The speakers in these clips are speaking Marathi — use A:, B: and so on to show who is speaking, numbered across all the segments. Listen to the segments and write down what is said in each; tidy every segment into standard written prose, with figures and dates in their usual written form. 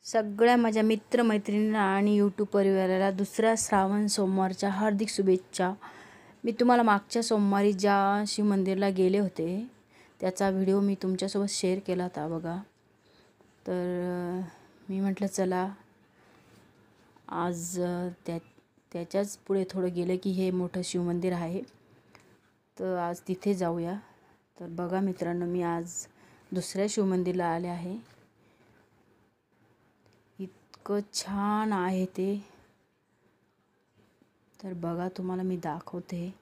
A: सगळ्या माझ्या मित्रमैत्रिणींना आणि यूट्यूब परिवाराला दुसऱ्या श्रावण सोमवारच्या हार्दिक शुभेच्छा. मी तुम्हाला मागच्या सोमवारी ज्या शिव मंदिरला गेले होते त्याचा व्हिडिओ मी तुमच्यासोबत शेअर केला होता बघा. तर मी म्हटलं चला आज त्याच्याच पुढे थोडं गेलं की हे मोठं शिवमंदिर आहे, तर आज तिथे जाऊया. तर बघा मित्रांनो, मी आज दुसऱ्या शिवमंदिरला आले आहे. इतकं छान आहे ते, तर बघा तुम्हाला मी दाखवते.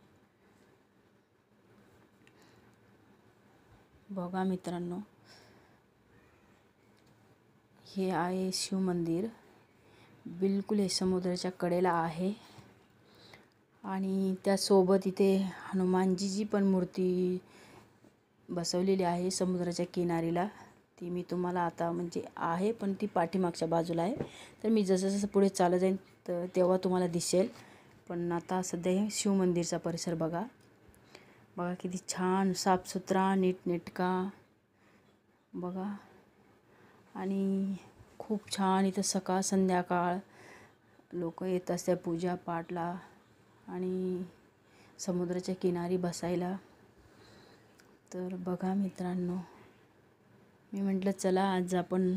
A: बघा मित्रांनो, हे आहे शिवमंदिर. बिलकुल हे समुद्राच्या कडेला आहे आणि त्यासोबत इथे हनुमानजीची पण मूर्ती बसवलेली आहे समुद्राच्या किनारीला. ती मी तुम्हाला आता म्हणजे आहे पण ती पाठीमागच्या बाजूला आहे, तर मी जसं जसं पुढे चालत जाईन तर तेव्हा तुम्हाला दिसेल. पण आता सध्या हे शिवमंदिरचा परिसर बघा. बघा किती छान साफसुथरा नीटनेटका बघा. आणि खूप छान इथं सकाळ संध्याकाळ लोक येत असतात पूजा पाठला आणि समुद्राच्या किनारी बसायला. तर बघा मित्रांनो, मी म्हटलं चला आज आपण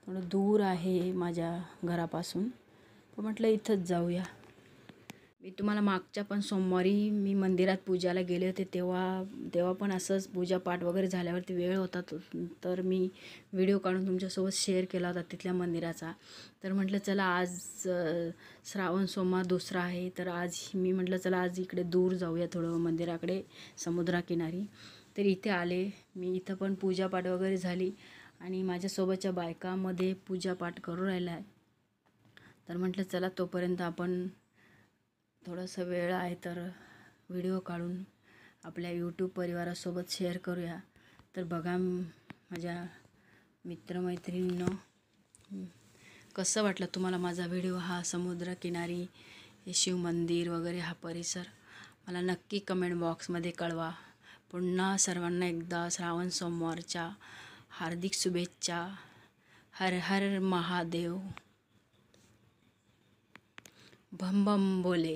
A: थोडं दूर आहे माझ्या घरापासून, पण म्हटलं इथंच जाऊया. मी तुम्हाला मागच्या पण सोमवारी मी मंदिरात पूजाला गेले होते तेव्हा पण असंच पूजापाठ वगैरे झाल्यावरती वेळ होता, तर मी व्हिडिओ काढून तुमच्यासोबत शेअर केला होता तिथल्या मंदिराचा. तर म्हटलं चला आज श्रावण सोमवार दुसरा आहे, तर आज मी म्हटलं चला आज इकडे दूर जाऊया थोडं मंदिराकडे समुद्राकिनारी. तर इथे आले मी. इथं पण पूजापाठ वगैरे झाली आणि माझ्यासोबतच्या बायकामध्ये पूजापाठ करू राहिला आहे. तर म्हटलं चला तोपर्यंत आपण थोडासा वेळ आहे तर व्हिडिओ काढून आपल्या यूट्यूब परिवारासोबत शेअर करूया. तर बघा माझ्या मित्रमैत्रिणींनो, कसं वाटलं तुम्हाला माझा व्हिडिओ? हा समुद्रकिनारी हे शिवमंदिर वगैरे हा परिसर मला नक्की कमेंट बॉक्समध्ये कळवा. पुन्हा सर्वांना एकदा श्रावण सोमवारच्या हार्दिक शुभेच्छा. हर हर महादेव. बम बम बोले.